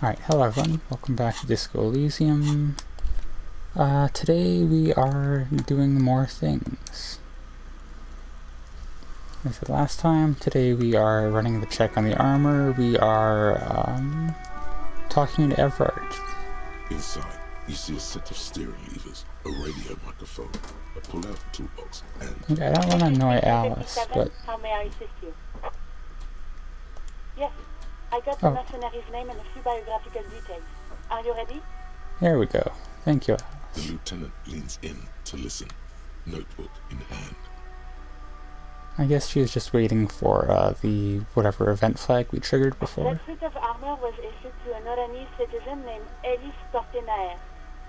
Alright, hello everyone, welcome back to Disco Elysium. Today we are doing more things. As I said last time, today we are running the check on the armor, we are talking to Everett. Inside, you see a set of steering levers, a radio microphone, a pull-out toolbox, and... I don't want to annoy Alice, but... How may I assist you? Yes, I got the mercenary's name and a few biographical details. Are you ready? There we go. Thank you, The Alice. lieutenant leans in to listen, notebook in hand. I guess she was just waiting for the whatever event flag we triggered before. That suit of armor was issued to an Oranese citizen named Elis Kortenaer.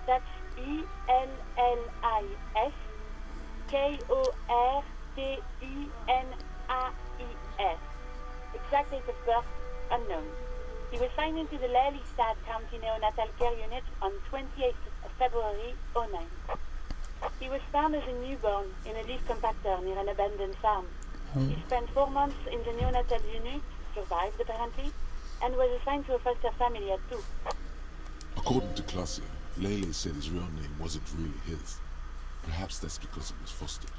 That's E-L-L-I-S K-O-R-T-E-N-A-I-S. Exact date of birth unknown. He was signed into the Lelystad County Neonatal Care Unit on 28th of February 09. He was found as a newborn in a leaf compactor near an abandoned farm. He spent 4 months in the neonatal unit, survived apparently, and was assigned to a foster family at 2. According to Klasse, Lele said his real name wasn't really his. Perhaps that's because it was fostered.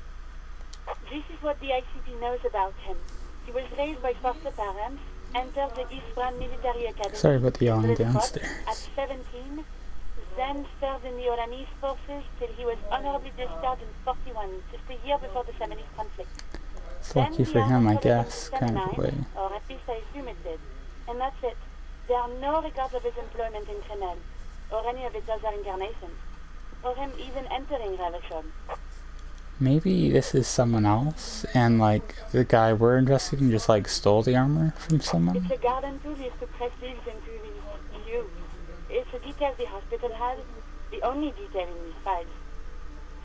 This is what the ICP knows about him. He was raised by foster parents, entered the East Brand Military Academy. Sorry about the yelling Red Cross downstairs. At 17, then served in the Oranese forces till he was honorably discharged in 41, just a year before the Seminole conflict. It's lucky for him, I guess, kind of a way. Or at least I assume it did. And that's it. There are no records of his employment in Crenel, or any of its other incarnations, or him even entering Ravishon. Maybe this is someone else, and like the guy we're investigating just like stole the armor from someone? It's a garden tool used to press leaves into these tubes. It's a detail the hospital has, the only detail in these files.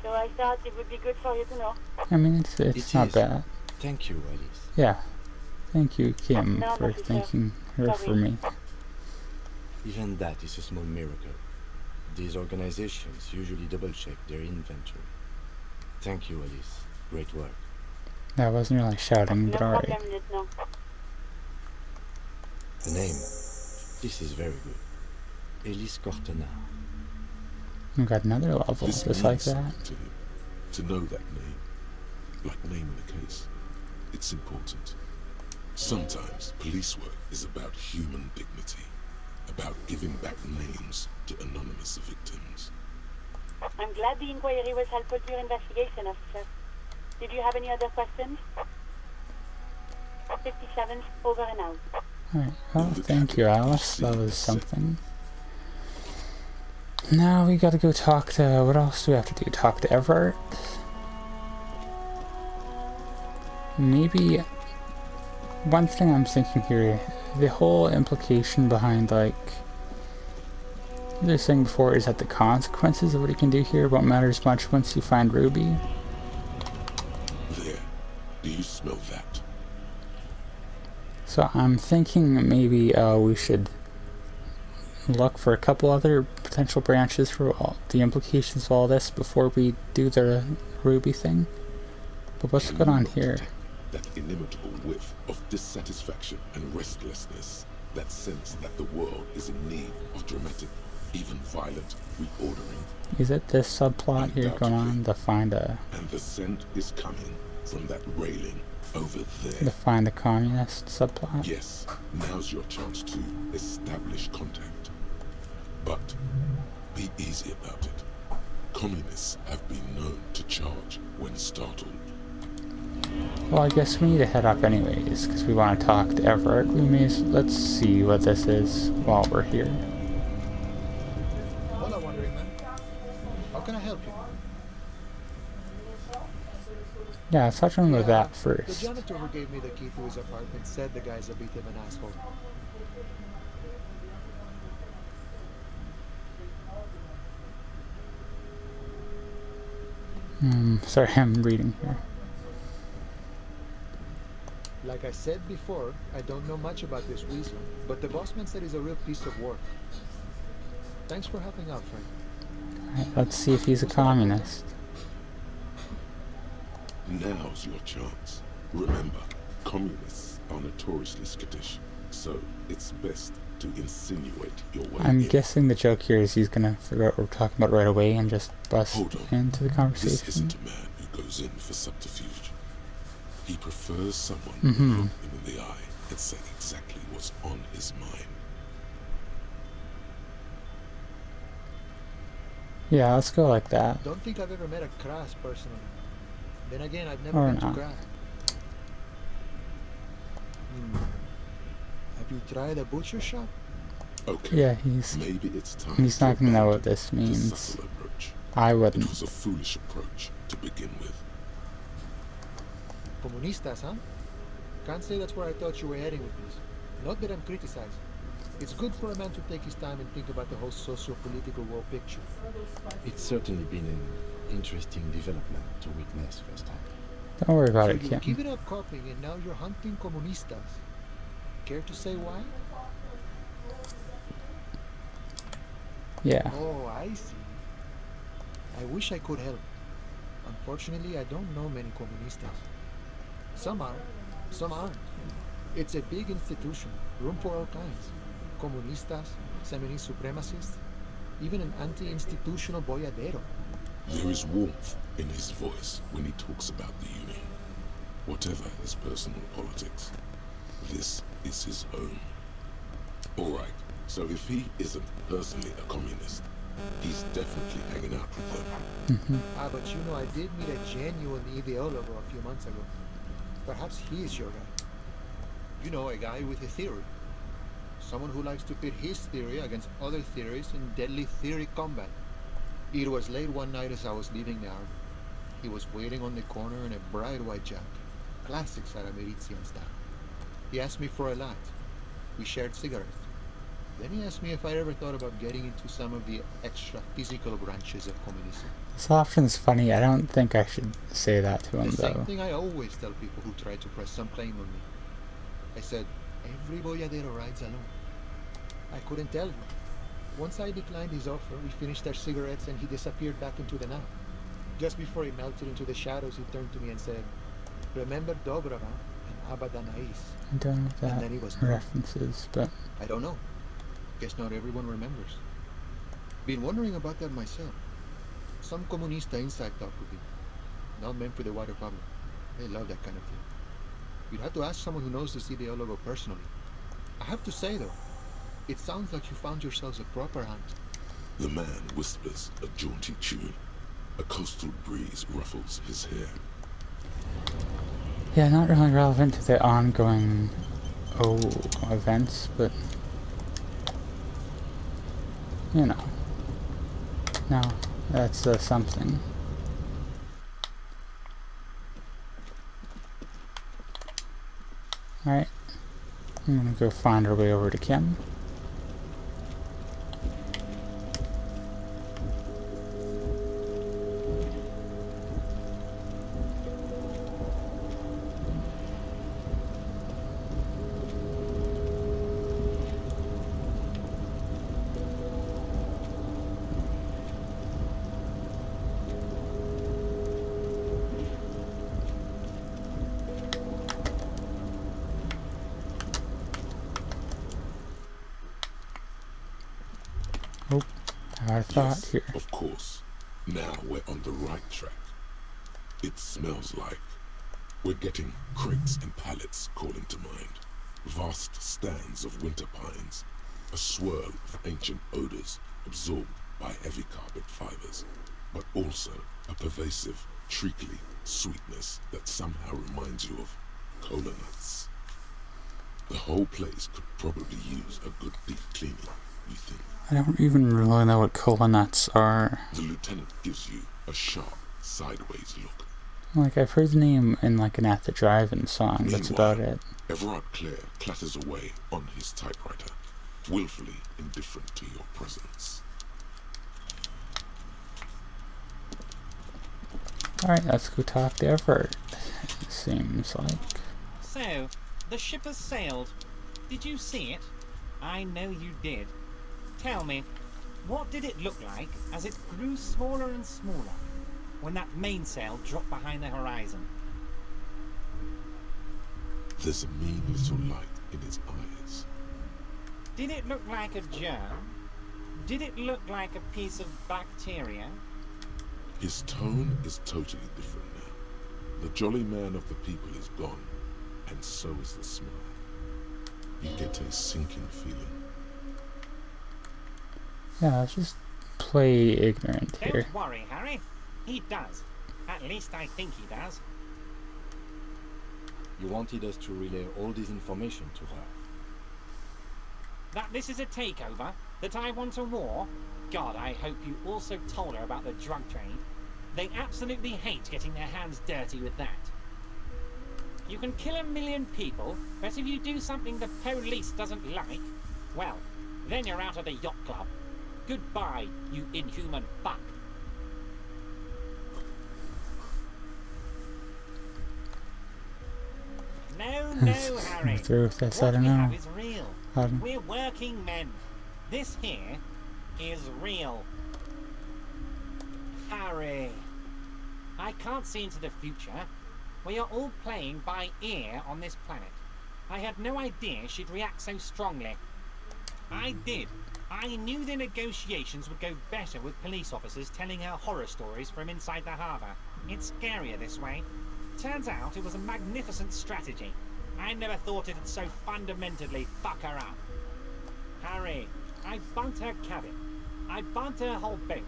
So I thought it would be good for you to know. I mean, it's not bad. Thank you, Alice. Yeah. Thank you, Kim, No, for Mr. thanking her Sorry. for me. Even that is a small miracle. These organizations usually double-check their inventory. Thank you, Alice. Great work. That wasn't really shouting, No but alright. problem, Lieutenant. The name. This is very good. Elis Kortenaer. We got another level This just means like that. something to him. To know that name, like naming a case, it's important. Sometimes police work is about human dignity, about giving back names to anonymous victims. I'm glad the inquiry was helpful to your investigation, officer. Did you have any other questions? 57 over and out. Alright, well, thank you, Alice. That was something. Now we gotta go talk to... What else do we have to do? Talk to Everett? Maybe... One thing I'm thinking here, the whole implication behind, like... What I was saying before is that the consequences of what you can do here won't matter as much once you find Ruby. There. Do you smell that? So I'm thinking maybe we should look for a couple other potential branches for all the implications of all this before we do the Ruby thing. But what's Can going you on not here? detect that inimitable whiff of dissatisfaction and restlessness, that sense that the world is in need of dramatic, even violent reordering. Is it this subplot here going on to find a... And the scent is coming from that railing over to there. find the communist subplot? Yes, now's your chance to establish contact. But be easy about it. Communists have been known to charge when startled. Well, I guess we need to head up anyways, because we want to talk to Everett. We may let's see what this is while we're here. Hello, wandering man. How can I help you? Yeah, let's touch on with that The first. janitor who gave me the key to his apartment said the guy's a bit of an asshole. Sorry, I'm reading here. Like I said before, I don't know much about this weasel, but the bossman said he's a real piece of work. Thanks for helping out, friend. Alright, let's see if he's a communist. Now's your chance. Remember, communists are notoriously skittish, so it's best to insinuate your way I'm in. guessing the joke here is he's gonna figure out what we're talking about right away and just bust Hold on. into the This conversation. isn't a man who goes in for subterfuge. He prefers someone Mhm. who look him in the eye and say exactly what's on his mind. Yeah, let's go like that. Don't think I've ever met a Kras personally. Then again, I've never Or been to not. Kras. Have you tried a butcher shop? Okay. Yeah, Maybe it's time he's to not gonna know what abandon this the means. subtle approach. I It wouldn't. was a foolish approach to begin with. Comunistas, huh? Can't say that's where I thought you were heading with this. Not that I'm criticizing. It's good for a man to take his time and think about the whole socio-political world picture. It's certainly been an interesting development to witness firsthand. Don't worry about So it, you've Kim. given up copying and now you're hunting comunistas. Care to say why? Yeah. Oh, I see. I wish I could help. Unfortunately, I don't know many comunistas. Some are, some aren't. It's a big institution, room for all kinds. Comunistas, feminist supremacists, even an anti-institutional boyadero. There is warmth in his voice when he talks about the Union. Whatever his personal politics, this is his home. Alright, so if he isn't personally a communist, he's definitely hanging out with them. Ah, but you know, I did meet a genuine ideologo a few months ago. Perhaps he is your guy. You know, a guy with a theory. Someone who likes to pit his theory against other theories in deadly theory combat. It was late one night as I was leaving the army. He was waiting on the corner in a bright white jacket. Classic Elysium style. He asked me for a light. We shared cigarettes. Then he asked me if I ever thought about getting into some of the extra physical branches of communism. This option's funny. I don't think I should say that to him, The same though. thing I always tell people who try to press some claim on me. I said, every boyadero rides alone. I couldn't tell him. Once I declined his offer, we finished our cigarettes and he disappeared back into the night. Just before he melted into the shadows, he turned to me and said, "Remember Dobrava and Abadanais?" I don't know what And that then he was gone. references, but I don't know. Guess not everyone remembers. Been wondering about that myself. Some comunista inside talk would be. Not meant for the wider public. They love that kind of thing. You'd have to ask someone who knows this ideologo personally. I have to say though, it sounds like you found yourselves a proper hunt. The man whispers a jaunty tune. A coastal breeze ruffles his hair. yeah, not really relevant to the ongoing events, but you know, no, that's something. All right, I'm gonna go find our way over to Kim. Oh, I thought Yes, here. of course. Now we're on the right track. It smells like we're getting crates and pallets calling to mind. Vast stands of winter pines. A swirl of ancient odors absorbed by heavy carpet fibers. But also a pervasive, treacly sweetness that somehow reminds you of cola nuts. The whole place could probably use a good deep cleaning, you think? I don't even really know what cola nuts are. The lieutenant gives you a sharp, sideways look. Like, I've heard the name in like an At the Drive-In song, that's about it. Everard Clare clatters away on his typewriter, willfully indifferent to your presence. Alright, let's go talk to Everett, it seems like. So, the ship has sailed. Did you see it? I know you did. Tell me, what did it look like as it grew smaller and smaller when that mainsail dropped behind the horizon? There's a mean little light in his eyes. Did it look like a germ? Did it look like a piece of bacteria? His tone is totally different now. The jolly man of the people is gone, and so is the smile. You get a sinking feeling. Yeah, let's just play ignorant here. Don't worry, Harry. He does. At least I think he does. You wanted us to relay all this information to her. That this is a takeover? That I want a war? God, I hope you also told her about the drug trade. They absolutely hate getting their hands dirty with that. You can kill 1 million people, but if you do something the police doesn't like, well, then you're out of the yacht club. Goodbye, you inhuman fuck. No, Harry. Through with this, I What don't we know. have is real. I don't- We're working men. This here is real. Harry. I can't see into the future. We are all playing by ear on this planet. I had no idea she'd react so strongly. I did. I knew the negotiations would go better with police officers telling her horror stories from inside the harbour. It's scarier this way. Turns out it was a magnificent strategy. I never thought it'd so fundamentally fuck her up. Harry, I bunked her cabin. I bunked her whole boat.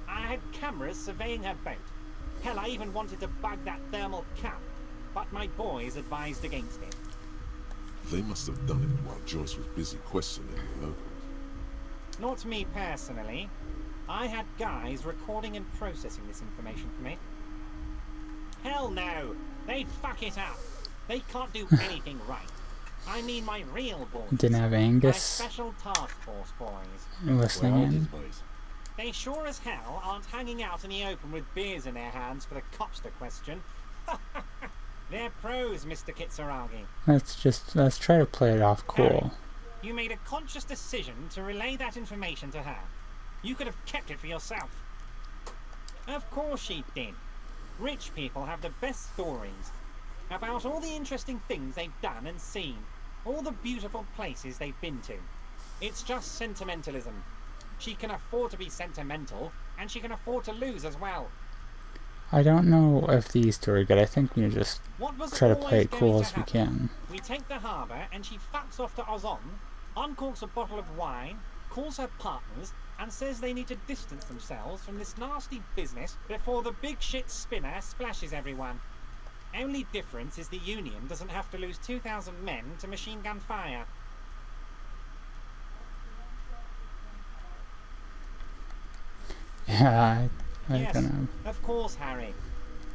I had cameras surveying her boat. Hell, I even wanted to bug that thermal cap, but my boys advised against it. They must have done it while Joyce was busy questioning the locals. Not me personally. I had guys recording and processing this information for me. Hell no! They'd fuck it up. They can't do anything right. I mean my real boys. Didn't have My Angus special task force boys. listening Where are these in. boys? They sure as hell aren't hanging out in the open with beers in their hands for the cops to question. They're pros, Mr. Kitsuragi. Let's try to play it off cool. You made a conscious decision to relay that information to her. You could have kept it for yourself. Of course she did. Rich people have the best stories about all the interesting things they've done and seen, all the beautiful places they've been to. It's just sentimentalism. She can afford to be sentimental, and she can afford to lose as well. I don't know if these two are good. I think we need to just What was try to play always it going cool to as we happen? can. We take the harbour, and she fucks off to Ozon, uncorks a bottle of wine, calls her partners, and says they need to distance themselves from this nasty business before the big shit spinner splashes everyone. Only difference is the Union doesn't have to lose 2,000 men to machine gun fire. Yeah, I Yes, don't know. of course, Harry.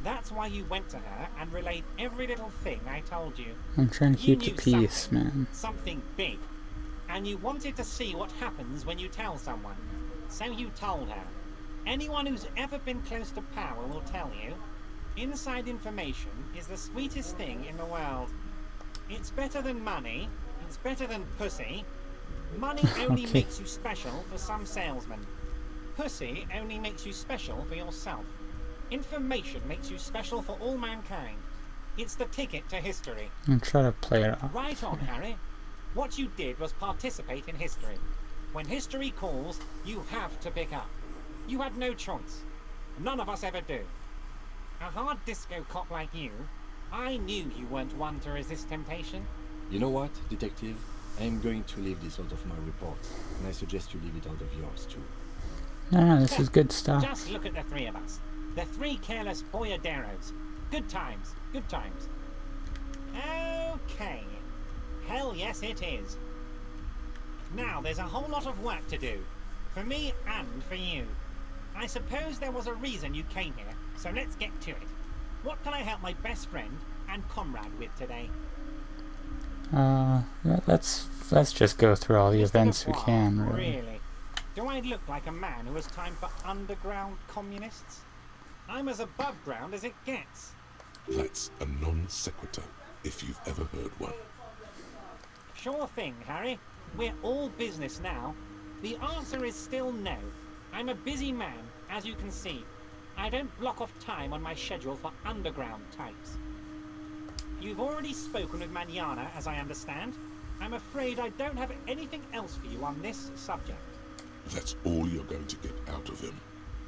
That's why you went to her and relayed every little thing I told you. I'm trying to You keep the knew peace, something. man. Something big. And you wanted to see what happens when you tell someone. So you told her. Anyone who's ever been close to power will tell you. Inside information is the sweetest thing in the world. It's better than money. It's better than pussy. Money only Okay. makes you special for some salesmen. Pussy only makes you special for yourself. Information makes you special for all mankind. It's the ticket to history. I'm trying to play it off. Right on, Harry. What you did was participate in history. When history calls, you have to pick up. You had no choice. None of us ever do. A hard disco cop like you, I knew you weren't one to resist temptation. You know what, detective? I am going to leave this out of my report, and I suggest you leave it out of yours too. No, this is good stuff. Just look at the three of us. The three careless boyaderos. Good times, good times. Okay. Hell yes it is. Now there's a whole lot of work to do. For me and for you. I suppose there was a reason you came here, so let's get to it. What can I help my best friend and comrade with today? Let's just go through all the Mr. events we Dubois, can, really. Really? Do I look like a man who has time for underground communists? I'm as above ground as it gets. That's a non sequitur, if you've ever heard one. Sure thing, Harry. We're all business now. The answer is still no. I'm a busy man, as you can see. I don't block off time on my schedule for underground types. You've already spoken with Manana, as I understand. I'm afraid I don't have anything else for you on this subject. That's all you're going to get out of him,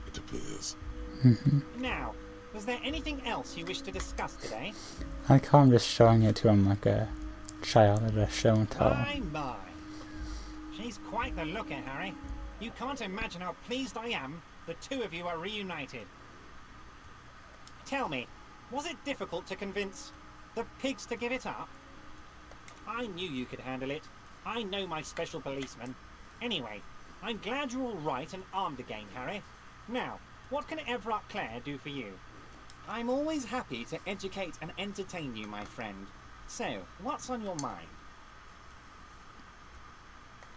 it appears. Now, was there anything else you wish to discuss today? I like how I'm just showing it to him like a child at a show and tell. My. She's quite the looker, Harry. You can't imagine how pleased I am the two of you are reunited. Tell me, was it difficult to convince the pigs to give it up? I knew you could handle it. I know my special policeman. Anyway, I'm glad you're all right and armed again, Harry. Now, what can Everard Clare do for you? I'm always happy to educate and entertain you, my friend. So, what's on your mind?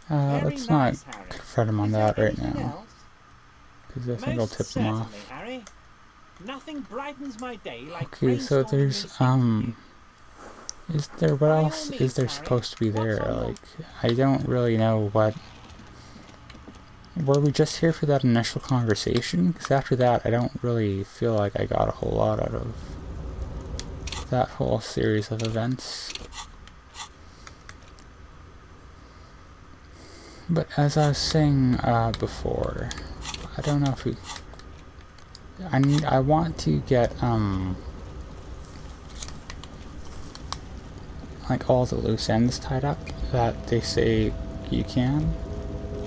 Let's not confront him on that right now, because I think it'll tip him off. Harry. Nothing brightens my day like Okay, so there's is there, what else is there supposed to be there? Like, I don't really know what. Were we just here for that initial conversation? Because after that, I don't really feel like I got a whole lot out of that whole series of events. But as I was saying before, I don't know if we. I want to get like all the loose ends tied up that they say you can.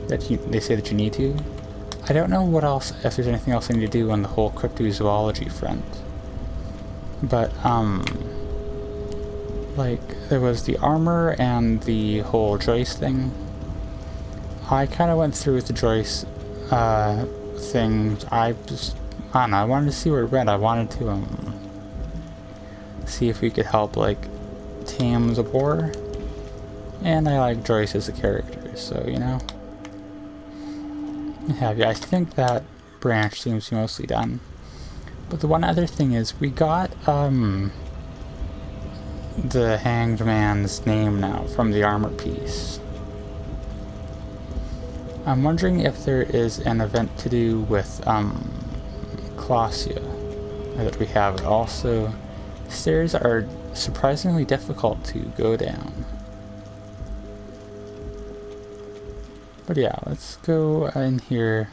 They say that you need to. I don't know what else, if there's anything else I need to do on the whole cryptozoology front. But, like, there was the armor and the whole Joyce thing. I kind of went through with the Joyce, thing. I don't know, I wanted to see where it went. I wanted to, see if we could help, like, tame the boar. And I like Joyce as a character, so, you know. Yeah, I think that branch seems mostly done. But the one other thing is, we got, the Hanged Man's name now from the armor piece. I'm wondering if there is an event to do with, Clausia that we have. Also, stairs are surprisingly difficult to go down. But yeah, let's go in here.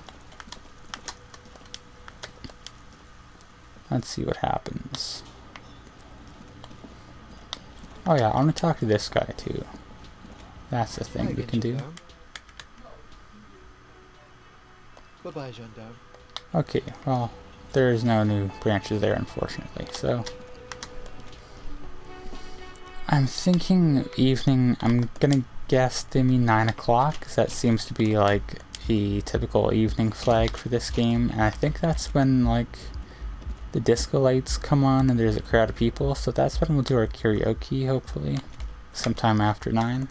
Let's see what happens. Oh yeah, I want to talk to this guy too. That's the thing we can do. Goodbye, gendarme. Okay, well, there's no new branches there, unfortunately, so. I'm thinking evening, I'm gonna guess they mean 9 o'clock, because that seems to be like a typical evening flag for this game, and I think that's when, like, the disco lights come on and there's a crowd of people, so that's when we'll do our karaoke, hopefully, sometime after 9.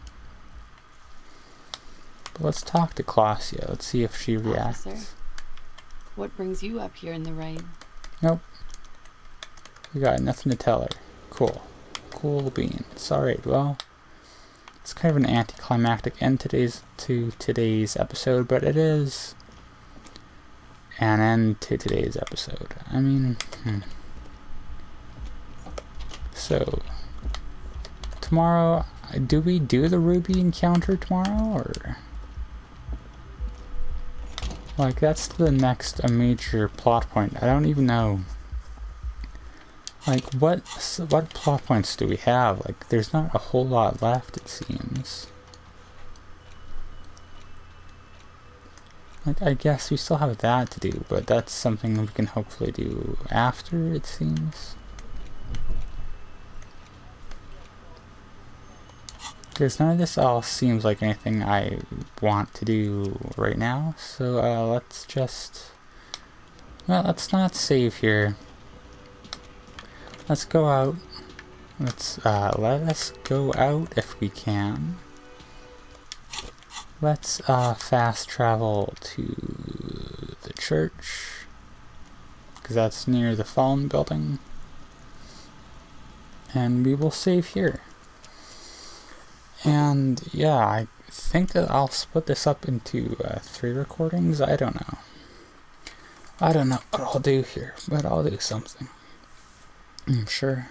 But let's talk to Clausia, let's see if she reacts. Officer, what brings you up here in the rain? Nope. We got nothing to tell her. Cool. Cool beans. Alright, well, it's kind of an anticlimactic end to today's episode, but it is an end to today's episode. I mean, So, tomorrow, do we do the Ruby encounter tomorrow, or? Like, that's the next major plot point. I don't even know. Like, what plot points do we have? Like, there's not a whole lot left, it seems. Like, I guess we still have that to do, but that's something we can hopefully do after, it seems. Because none of this all seems like anything I want to do right now, so let's just... Well, let's not save here. Let's go out. Let us go out if we can. Let's fast travel to the church, because that's near the Fallen building. And we will save here. And yeah, I think that I'll split this up into 3 recordings. I don't know. I don't know what I'll do here, but I'll do something, I'm sure.